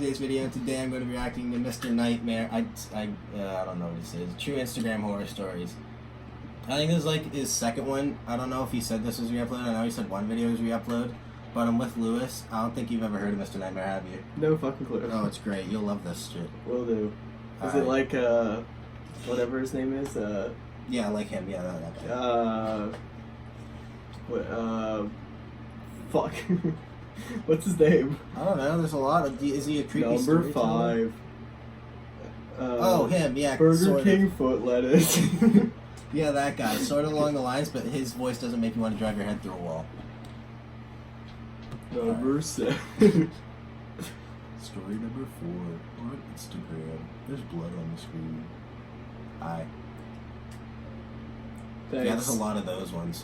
today's video, and today I'm going to be reacting to Mr. Nightmare. I don't know what this is. True Instagram horror stories. I think this is like his second one. I don't know if he said this was re-uploaded. I know he said one video was re-upload, but I'm with Lewis. I don't think you've ever heard of Mr. Nightmare, have you? No fucking clue. Oh, it's great. You'll love this shit. Will do. Is it like whatever his name is? Yeah, like him. Yeah, that guy. Fuck. What's his name? I don't know. There's a lot of. Is he a creepy Number 5. Oh, him. Yeah. Burger King foot lettuce. Yeah, that guy. Sort of along the lines, but his voice doesn't make you want to drive your head through a wall. Number 7. Story number 4 on Instagram. There's blood on the screen. Hi. Thanks. Yeah, there's a lot of those ones.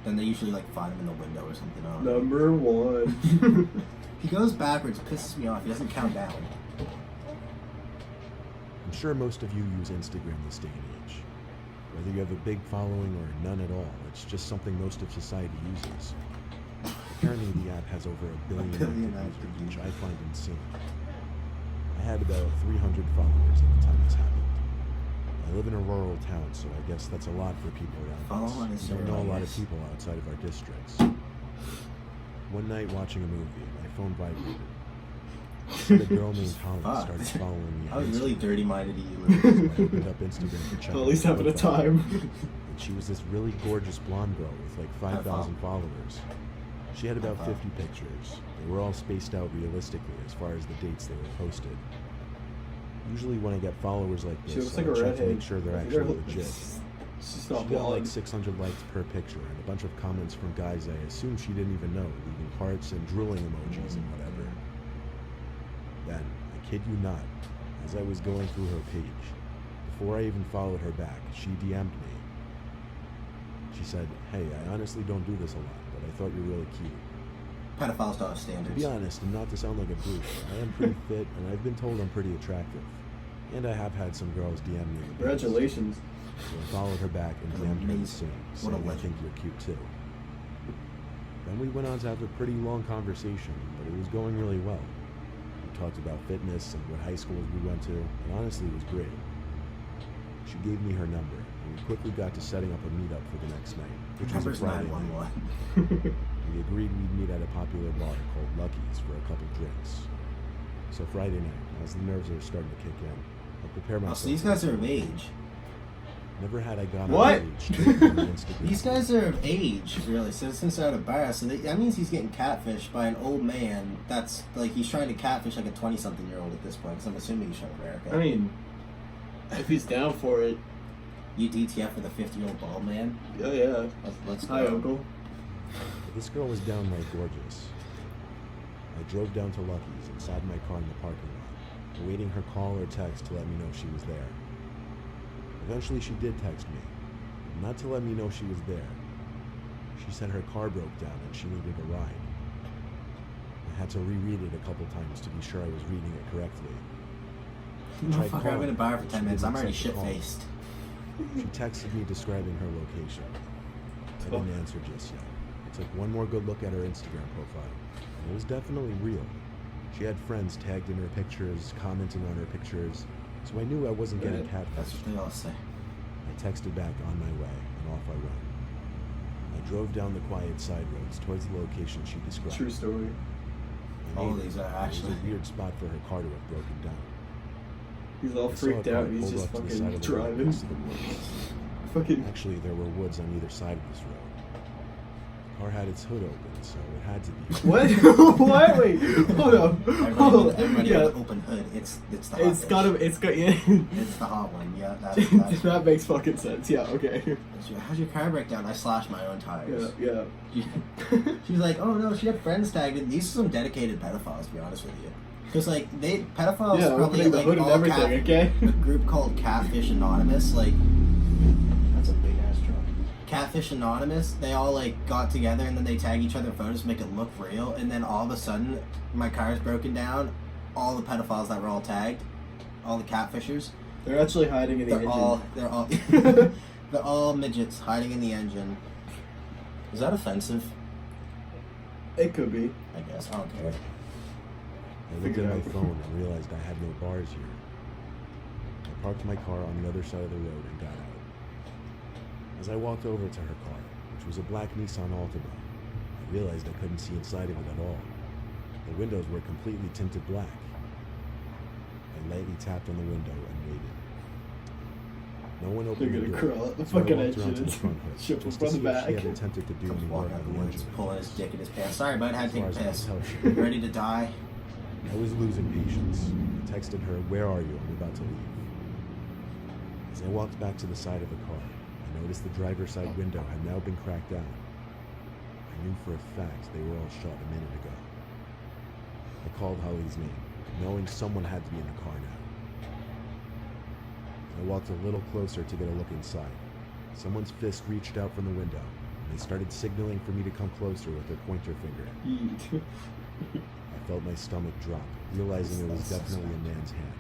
Then they usually like find him in the window or something. Number 1. He goes backwards, pisses me off. He doesn't count down. I'm sure most of you use Instagram this day and age. Whether you have a big following or none at all, it's just something most of society uses. Apparently the app has over a billion active users, which I find insane. I had about 300 followers at the time this happened. I live in a rural town, so I guess that's a lot for people around us. We don't know a lot of people outside of our districts. One night watching a movie, my phone vibrated. The girl named Holly started following me. I was really dirty-minded to you. So I opened up Instagram to check. At least having a time. And she was this really gorgeous blonde girl with like 5,000 followers. She had about 50 pictures. They were all spaced out realistically as far as the dates they were posted. Usually when I get followers like this, I check to make sure they're actually legit. She got like 600 likes per picture and a bunch of comments from guys I assume she didn't even know, leaving hearts and drooling emojis and whatever. Then, I kid you not, as I was going through her page, before I even followed her back, she DM'd me. She said, "Hey, I honestly don't do this a lot, but I thought you're really cute." Pedophiles don't have standards. To be honest, and not to sound like a brute, I am pretty fit, and I've been told I'm pretty attractive. And I have had some girls DM me. Congratulations. So I followed her back and DM'd her the same, saying I think you're cute too. Then we went on to have a pretty long conversation, but it was going really well. We talked about fitness and what high schools we went to, and honestly it was great. She gave me her number, and we quickly got to setting up a meetup for the next night, which was a Friday night. We agreed we'd meet at a popular bar called Lucky's for a couple drinks. So Friday night, as the nerves are starting to kick in, I prepare myself. So these guys are of age. Never had I gone what? on age. These guys are of age, really. So since they're at a bar, so that means he's getting catfished by an old man. That's like he's trying to catfish like a 20-something-year-old at this point. Because I'm assuming he's from America. I mean, if he's down for it. You DTF with a 50-year-old bald man? Oh yeah. Let's go. Hi, Uncle. This girl was downright gorgeous. I drove down to Lucky's and sat in my car in the parking lot, awaiting her call or text to let me know she was there. Eventually she did text me, not to let me know she was there. She said her car broke down and she needed a ride. I had to reread it a couple times to be sure I was reading it correctly. Motherfucker, I've been in a bar for 10 minutes. I'm already shit-faced. She texted me describing her location. I didn't answer just yet. I took one more good look at her Instagram profile. And it was definitely real. She had friends tagged in her pictures, commenting on her pictures, so I knew I wasn't getting catfished. That's what they all say. I texted back on my way, and off I went. I drove down the quiet side roads towards the location she described. True story. All these are actually... It was a weird spot for her car to have broken down. He's all freaked out and he's just fucking driving. Fucking... Actually, there were woods on either side of this road. The car had its hood open, so it had to be. What? What? Wait, hold on. Everybody with an open hood. It's the hot It's fish. yeah. It's the hot one. Yeah, that's That makes fucking sense. Yeah. Okay. How'd your car break down? I slashed my own tires. Yeah. She was like, "Oh no, she had friends tagged in." These are some dedicated pedophiles, to be honest with you. Because like pedophiles probably like hood and everything. Okay. A group called Catfish Anonymous, like that's a big ass truck. Catfish Anonymous, they all like got together and then they tag each other in photos to make it look real, and then all of a sudden my car's broken down. All the pedophiles that were all tagged, all the catfishers, they're actually hiding in the engine. They're all midgets hiding in the engine. Is that offensive? It could be. I guess. I don't care. I looked at my phone and realized I had no bars here. I parked my car on the other side of the road and got out. As I walked over to her car, which was a black Nissan Altima, I realized I couldn't see inside of it at all. The windows were completely tinted black. I lightly tapped on the window and waited. No one opened the door. Crawl up the So I fucking walked around engine to the front hood, ship just from to the see if back. she had attempted to do any work Walking out on the the woods, engine. pulling his dick in his pants. Sorry, bud, I had to take a As far as piss. I can tell, she You did. ready to die? I was losing patience. I texted her, "Where are you? I'm about to leave." As I walked back to the side of the car, I noticed the driver's side window had now been cracked down. I knew for a fact they were all shot a minute ago. I called Holly's name, knowing someone had to be in the car now. I walked a little closer to get a look inside. Someone's fist reached out from the window, and they started signaling for me to come closer with their pointer finger. Yeet. I felt my stomach drop, realizing it was definitely a man's hand.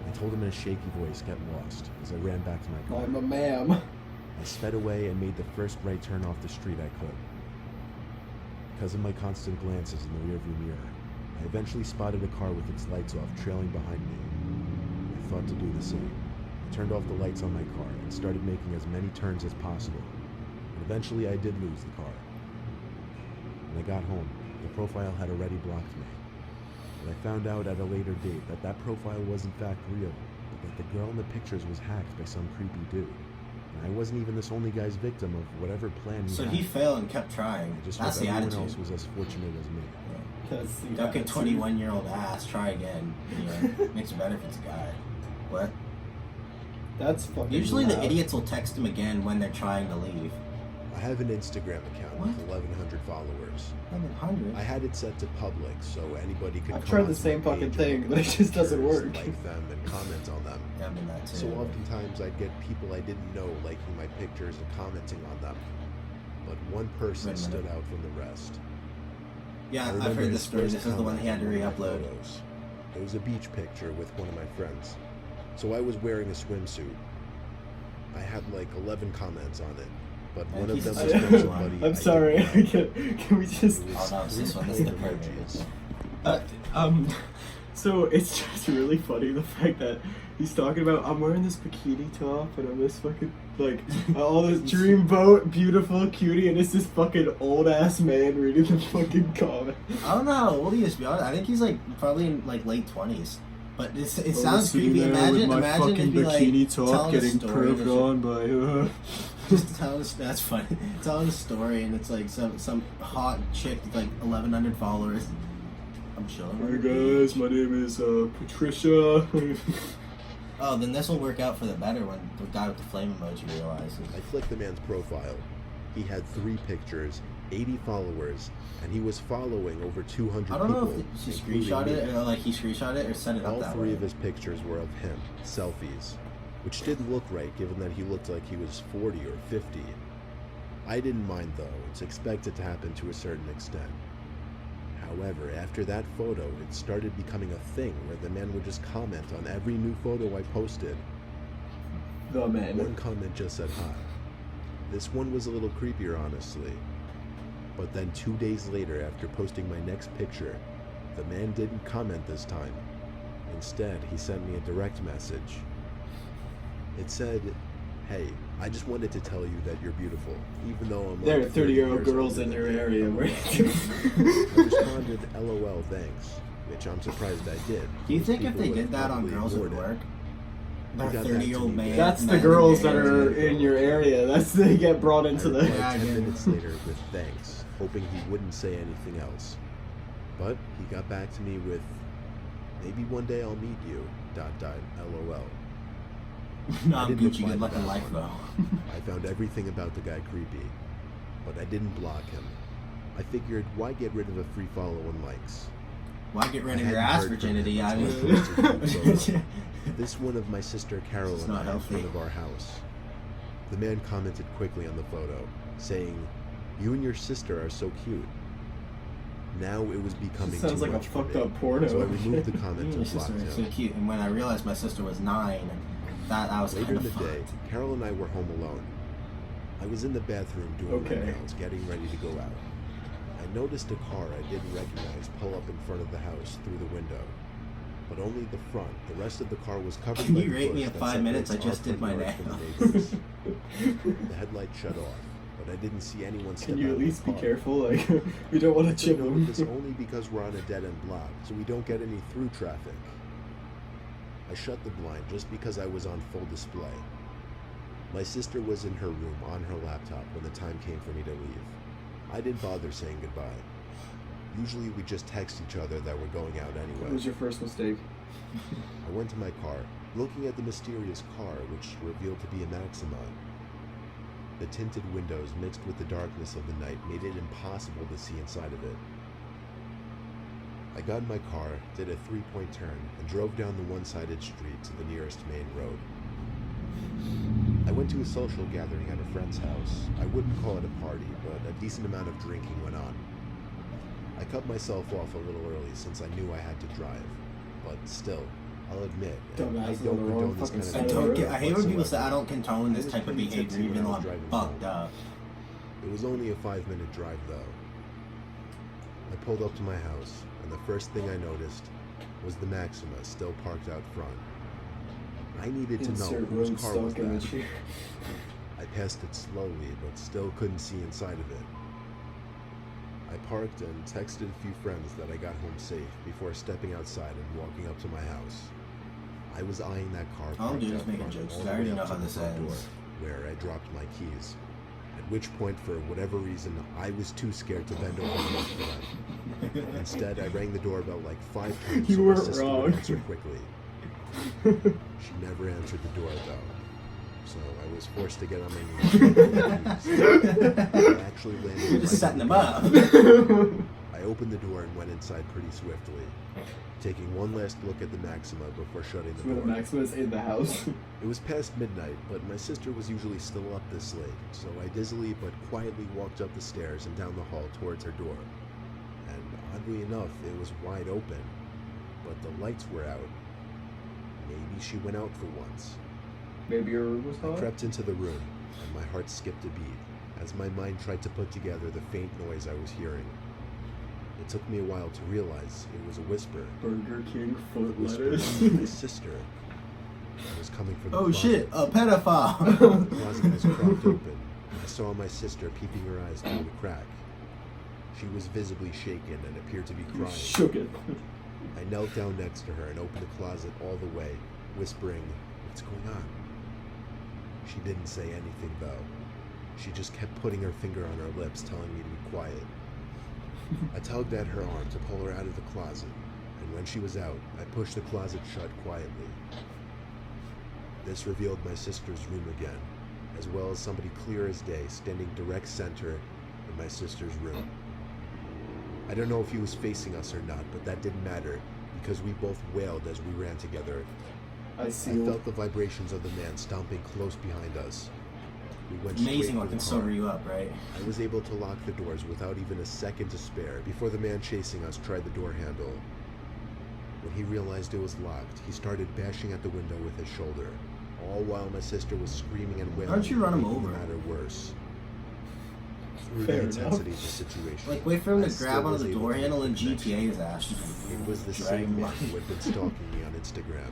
I told him in a shaky voice, "Get lost," as I ran back to my car. I'm a ma'am. I sped away and made the first right turn off the street I could. Because of my constant glances in the rearview mirror, I eventually spotted a car with its lights off trailing behind me. I thought to do the same. I turned off the lights on my car and started making as many turns as possible. And eventually I did lose the car. When I got home, the profile had already blocked me. And I found out at a later date that that profile was in fact real, but that the girl in the pictures was hacked by some creepy dude. And I wasn't even this only guy's victim of whatever plan he So had. he failed and kept trying. I just That's hope the everyone attitude. else was as fortunate as me. That's the Duck a attitude. 21-year-old ass, try again. Yeah, makes it better if it's a guy. What? That's fucking Usually the loud. idiots will text him again when they're trying to leave. I have an Instagram account with 1,100 followers. 100. I had it set to public so anybody could I've come tried onto the same my fucking page thing, and but it look at just doesn't pictures, work. like them and comment on them. Yeah, I'm in that too. So oftentimes I'd get people I didn't know liking my pictures and commenting on them. But one person Wait a minute. stood out from the rest. Yeah, I I've remember heard his this story. first This is the one he had to comment on one of my re-upload. photos. It was a beach picture with one of my friends. So I was wearing a swimsuit. I had like 11 comments on it, but one of he's them a was special from one. somebody I'm I sorry. didn't know. Can we just? It was Oh, no, it's this one. This is the perfect Uh, so it's just really funny the fact that he's talking about I'm wearing this bikini top and I'm this fucking like all this dreamboat beautiful cutie and it's this fucking old ass man reading the fucking comment. I don't know how old he is, to be honest. I think he's like probably in like late 20s. But it sounds sitting creepy. there Imagine, with my imagine fucking it'd be bikini like top telling a getting story and perved shit. on by Just telling us that's funny. Telling a story and it's like some hot chick with like 1,100 followers. I'm chilling. Hey guys, my name is Patricia. Oh, then this will work out for the better when the guy with the flame emoji realizes. I clicked the man's profile. He had 3 pictures, 80 followers, and he was following over 200 I don't know people. if he including screenshot me. it or like he screenshot it or set it up All that 3 way. of his pictures were of him, selfies, which didn't look right given that he looked like he was 40 or 50. I didn't mind though, it's expected to happen to a certain extent. However, after that photo, it started becoming a thing where the man would just comment on every new photo I posted. The man. One comment just said hi. This one was a little creepier, honestly. But then 2 days later, after posting my next picture, the man didn't comment this time. Instead, he sent me a direct message. It said, "Hey, I just wanted to tell you that you're beautiful, even though I'm There are like 30-year-old years girls older in than your you." area. I responded, "LOL, thanks," which I'm surprised I did. Do you Most think if people they would did have that on probably girls it would ignored it. work? They're He got back to 30-year-old me, man. That's the men girls in that the are area. in your area. That's they get brought I into the. replied Yeah, 10 yeah. minutes later with thanks, hoping he wouldn't say anything else. But he got back to me with, "Maybe one day I'll meet you, ... LOL. No, I I'm didn't Gucci. reply Good to luck in that life, one. though. I found everything about the guy creepy, but I didn't block him. I figured, why get rid of a free follow and likes? Why get rid I of your hadn't ass heard from virginity? him I until mean, I posted the photo. This one of my sister Carol It's and not I in healthy. front of our house. The man commented quickly on the photo, saying, "You and your sister are so cute." Now it was becoming Sounds too like a much for fucked me, up porno. so I removed the me comment and and my sister blocked are so him. cute. And when I realized my sister was 9, that I was Later kind in of the day, fucked. Carol and I were home alone. I was in the bathroom doing Okay. my nails, getting ready to go out. I noticed a car I didn't recognize pull up in front of the house through the window. But only the front. The rest of the car was covered Can by you the rate me bush in that 5 minutes? I separates just our did my front yard nails. from the neighbors. The headlight shut off, but I didn't see anyone step Can you out at of the least be car. careful? Like, we don't want to I chip noted this them. only because we're on a dead-end block, so we don't get any through traffic. I shut the blind just because I was on full display. My sister was in her room on her laptop when the time came for me to leave. I didn't bother saying goodbye. Usually we just text each other that we're going out What anyway. was your first mistake? I went to my car, looking at the mysterious car, which revealed to be a Maxima. The tinted windows mixed with the darkness of the night made it impossible to see inside of it. I got in my car, did a 3-point turn, and drove down the one-sided street to the nearest main road. I went to a social gathering at a friend's house. I wouldn't call it a party, but a decent amount of drinking went on. I cut myself off a little early since I knew I had to drive, but still, I'll admit, I Dumbass don't on the wrong condone this fucking kind I of side of the don't road. get. I hate when people say whatsoever. I don't condone this I was type of pretty behavior, tipsy when even I though was I'm driving fucked home. up. It was only a 5-minute drive, though. I pulled up to my house, and the first thing I noticed was the Maxima still parked out front. I needed to know Insert whose road car was stock image that. here. I passed it slowly, but still couldn't see inside of it. I parked and texted a few friends that I got home safe before stepping outside and walking up to my house. I was eyeing that car All I'm parked doing is out making front jokes, all 'cause the I already way know up to how the this front door, ends. where I dropped my keys. At which point, for whatever reason, I was too scared to bend over and look for them. Instead, I rang the doorbell like 5 times You so my weren't sister wrong. would answer quickly. She never answered the door, though. So I was forced to get on my knees. I actually landed You're just right setting on them the up. I opened the door and went inside pretty swiftly, taking one last look at the Maxima before shutting the So when the door. Maximus in the house. It was past midnight, but my sister was usually still up this late, so I dizzily but quietly walked up the stairs and down the hall towards her door. And oddly enough, it was wide open, but the lights were out. Maybe she went out for once. Maybe your room was I hot? crept into the room, and my heart skipped a beat as my mind tried to put together the faint noise I was hearing. It took me a while to realize it was a whisper. Burger King A foot whisper lettuce. from my sister. It was coming from the Oh closet. shit, a pedophile. The closet was propped open, and I saw my sister peeping her eyes through the crack. She was visibly shaken and appeared to be You crying. shook it. I knelt down next to her and opened the closet all the way, whispering, "What's going on?" She didn't say anything, though. She just kept putting her finger on her lips, telling me to be quiet. I tugged at her arm to pull her out of the closet, and when she was out, I pushed the closet shut quietly. This revealed my sister's room again, as well as somebody clear as day standing direct center in my sister's room. I don't know if he was facing us or not, but that didn't matter, because we both wailed as we ran together. I I see. felt the vibrations of the man stomping close behind us. We went Amazing straight what for can the sober car. you up, right? I was able to lock the doors without even a second to spare before the man chasing us tried the door handle. When he realized it was locked, he started bashing at the window with his shoulder, all while my sister was screaming and wailing. Why don't you run him making over? the matter worse. Through Fair the enough. intensity of the situation, Like, wait for him I to still grab onto was the able door to handle make and the connection. GTA his ass. It was the Drag same him man up. who had been stalking me on Instagram.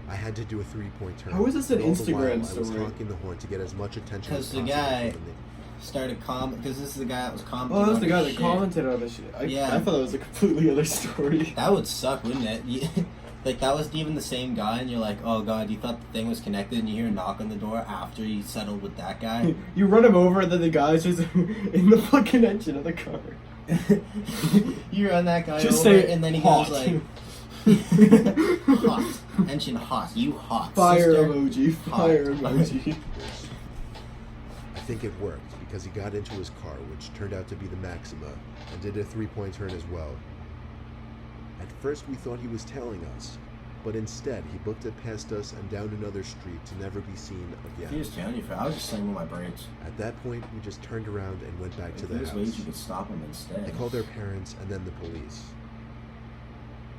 I had to do a 3-point turn. How is this an and all the while, Instagram I was story? honking the horn to get as much attention as Because the possible guy from the- started because this is the guy that was commenting. Oh, that's on the guy his that shit. commented on this shit. Yeah. I thought that was a completely other story. That would suck, wouldn't it? Like, that was even the same guy, and you're like, oh god, you thought the thing was connected, and you hear a knock on the door after you settled with that guy. You run him over, and then the guy's just in the fucking engine of the car. You run that guy Just over, say and then he hot. goes like, hot. Engine hot. You hot. Fire sister. emoji. Fire Hot. emoji. I think it worked because he got into his car, which turned out to be the Maxima, and did a 3-point turn as well. At first we thought he was tailing us, but instead he booked it past us and down another street to never be seen He again. was telling you, I was just slaying with my brakes. At that point, we just turned around and went back to If the there's ways house. you could stop him instead. They called their parents and then the police.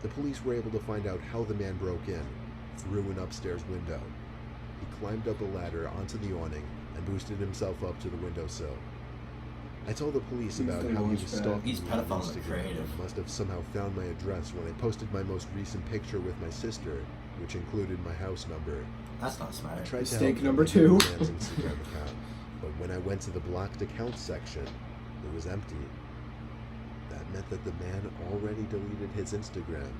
The police were able to find out how the man broke in, through an upstairs window. He climbed up a ladder onto the awning and boosted himself up to the windowsill. I told the police He's about the how he was launch pad. stalking He's me on pedophile Instagram creative. and must have somehow found my address when I posted my most recent picture with my sister, which included my house number. That's not I smart. tried to Mistake help number him delete 2. the man's Instagram account, but when I went to the blocked accounts section, it was empty. That meant that the man already deleted his Instagram.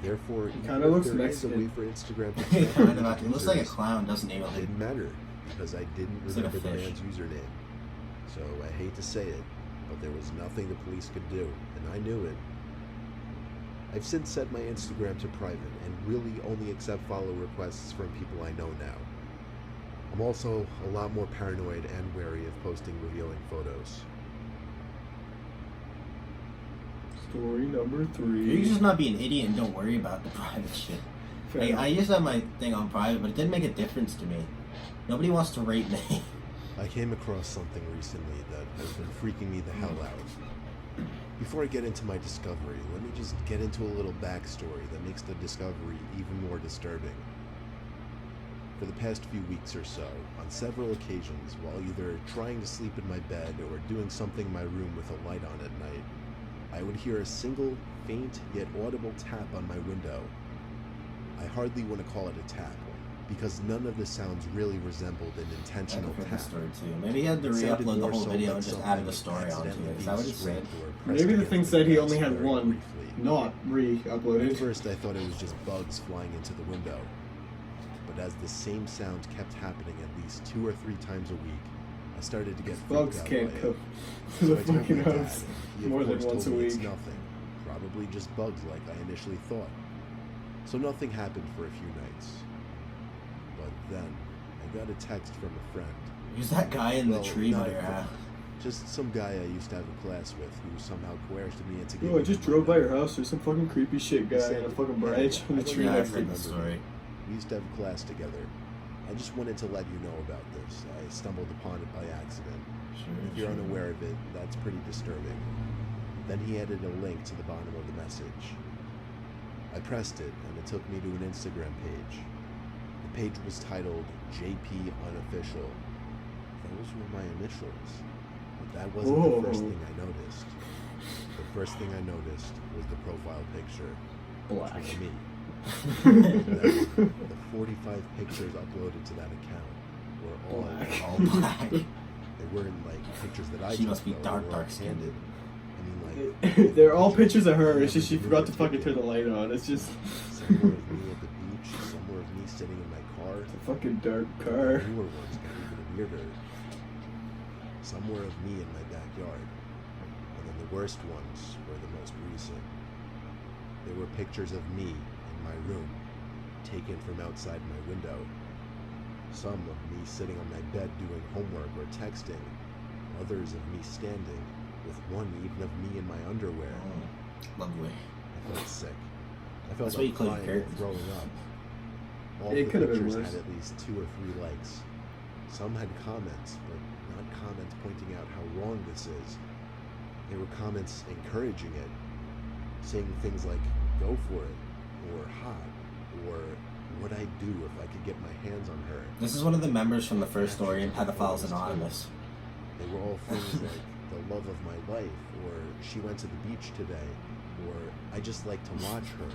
Therefore, He even kinda if looks there is a way Mexican. for Instagram to He track kind my of he looks like a users, clown, doesn't he? it Like, didn't matter because I didn't It's like a remember the fish. man's username. So I hate to say it, but there was nothing the police could do, and I knew it. I've since set my Instagram to private and really only accept follow requests from people I know now. I'm also a lot more paranoid and wary of posting revealing photos. Story number you 3. can just not be an idiot and don't worry about the private shit. Like, I used to have my thing on private, but it didn't make a difference to me. Nobody wants to rate me. I came across something recently that has been freaking me the hell out. Before I get into my discovery, let me just get into a little backstory that makes the discovery even more disturbing. For the past few weeks or so, on several occasions, while either trying to sleep in my bed or doing something in my room with a light on at night, I would hear a single, faint yet audible tap on my window. I hardly want to call it a tap, because none of the sounds really resembled an I intentional could fit the tap. story too. Maybe he had to It sounded re-upload the more whole so video like and just something added a story onto accidentally it. Is that what being it said? scraped or pressed Maybe the against thing said he glass only had very one, briefly. not At re-uploaded. first, I thought it was just bugs flying into the window. But as the same sound kept happening at least 2 or 3 times a week, I started to get freaked Bugs out can't by come it. to So the I told fucking my dad. house He, of more than course, once a told me it's week. nothing. Probably just bugs like I initially thought. So nothing happened for a few nights. But then, I got a text from a friend. Who's that guy in the Well, tree not by a your friend. house? Just some guy I used to have a class with who somehow coerced me into Yo, I giving just him my drove by your number. house. There's some fucking creepy shit guy in a fucking branch on the tree Yeah, next I've to heard me. the story. We used to have class together. I just wanted to let you know about this. I stumbled upon it by accident. If you're unaware of it, that's pretty disturbing. Then he added a link to the bottom of the message. I pressed it, and it took me to an Instagram page. The page was titled JP Unofficial. Those were my initials. But that wasn't Whoa. the first thing I noticed. The first thing I noticed was the profile picture. Black. Which was me. The 45 pictures uploaded to that account were all Black. All black. They weren't like pictures that I She took, must be though. dark, They were all dark-skinned. candid. I mean, like They're all pictures of her. I It's just she never forgot to knew fucking what turn to the light on. It's just some were of me at the beach, some were of me sitting in my car. it's a fucking dark The car. newer ones got even weirder. Some were of me in my backyard, and then the worst ones were the most recent. They were pictures of me in my room, taken from outside my window. Some of me sitting on my bed doing homework or texting, others of me standing, with one even of me in my underwear. Lovely. I felt sick. I felt That's why you like close your crying or curtains. throwing up. All It the could have been pictures worse. had at least 2 or 3 likes. Some had comments, but not comments pointing out how wrong this is. They were comments encouraging it, saying things like, go for it, or hot, or what I'd do if I could get my hands on her. This is one of the members from the first story in Pedophiles Anonymous. They were all things like the love of my life, or she went to the beach today, or I just like to watch her.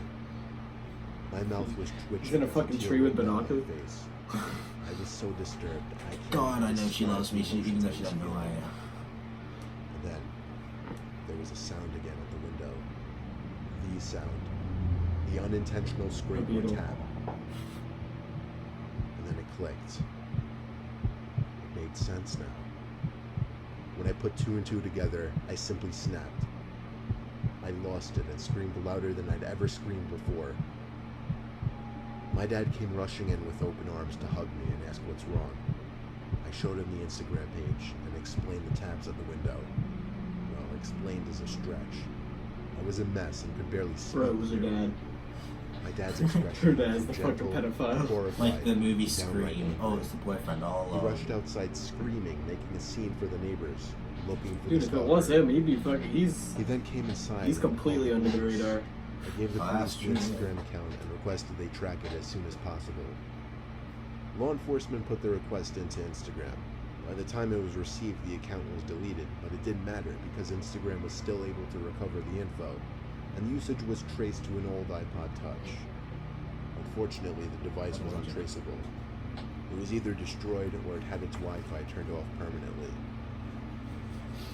My mouth was twitching. He's in a as fucking tear tree with rolled down my binoculars. face. I was so disturbed. I can't God, I know she describe loves me, the even though emotions she I was doesn't know I feeling. am. And then there was a sound again at the window. The sound. The unintentional scrape or beetle. tap. And then it clicked. It made sense now. When I put 2 and 2 together, I simply snapped. I lost it and screamed louder than I'd ever screamed before. My dad came rushing in with open arms to hug me and ask what's wrong. I showed him the Instagram page and explained the tabs at the window. Well, explained is a stretch. I was a mess and could barely speak. Bro, it was her clearly. dad. My dad's expression Her dad's was the fucking gentle, pedophile. horrified, Like the movie and downright Scream. angry. Oh, it's the boyfriend all He alone. rushed outside screaming, making a scene for the neighbors, looking for Dude, the if it stalker. was him, he'd be fucking. He's He then came inside. he's and completely called under the police. radar. I gave the Oh, police that's the true. Instagram account and requested they track it as soon as possible. Law enforcement put the request into Instagram. By the time it was received, the account was deleted, but it didn't matter because Instagram was still able to recover the info, and the usage was traced to an old iPod Touch. Unfortunately, the device was untraceable. It was either destroyed or it had its Wi-Fi turned off permanently.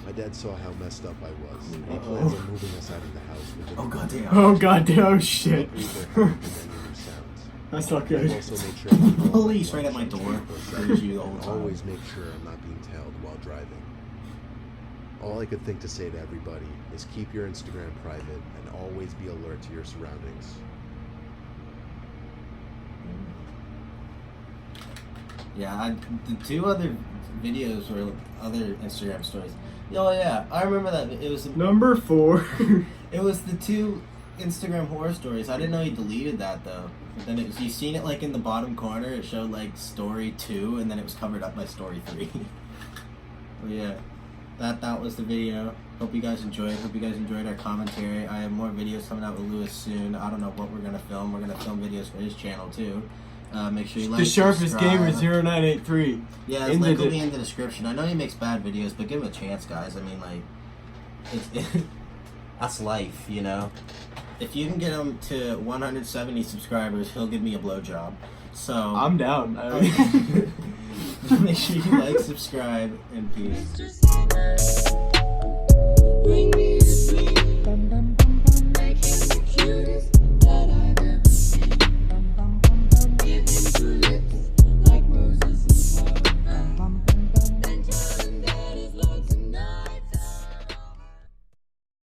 My dad saw how messed up I was, and he plans on moving us out of the house within Oh goddamn. Oh goddamn! Oh shit! Luckily, there haven't been any new sounds. That's not I've good. also made sure to keep all Police my right at my watch door. and Heard you the whole and time. always make sure I'm not being tailed while driving. All I could think to say to everybody is keep your Instagram private and always be alert to your surroundings. Yeah, the two other videos were other Instagram stories. Oh yeah, I remember that. It was Number 4. it was the two Instagram horror stories. I didn't know he deleted that though. But then it was, you seen it like in the bottom corner. It showed like story 2, and then it was covered up by story 3. But yeah, that was the video. Hope you guys enjoyed. Hope you guys enjoyed our commentary. I have more videos coming out with Lewis soon. I don't know what we're gonna film. We're gonna film videos for his channel too. Make sure you like, The sharpest subscribe. gamer0983. Yeah, his link will be in the description. I know he makes bad videos, but give him a chance, guys. I mean, like, that's life, you know? If you can get him to 170 subscribers, he'll give me a blowjob. So I'm down. make sure you like, subscribe, and peace. Bring me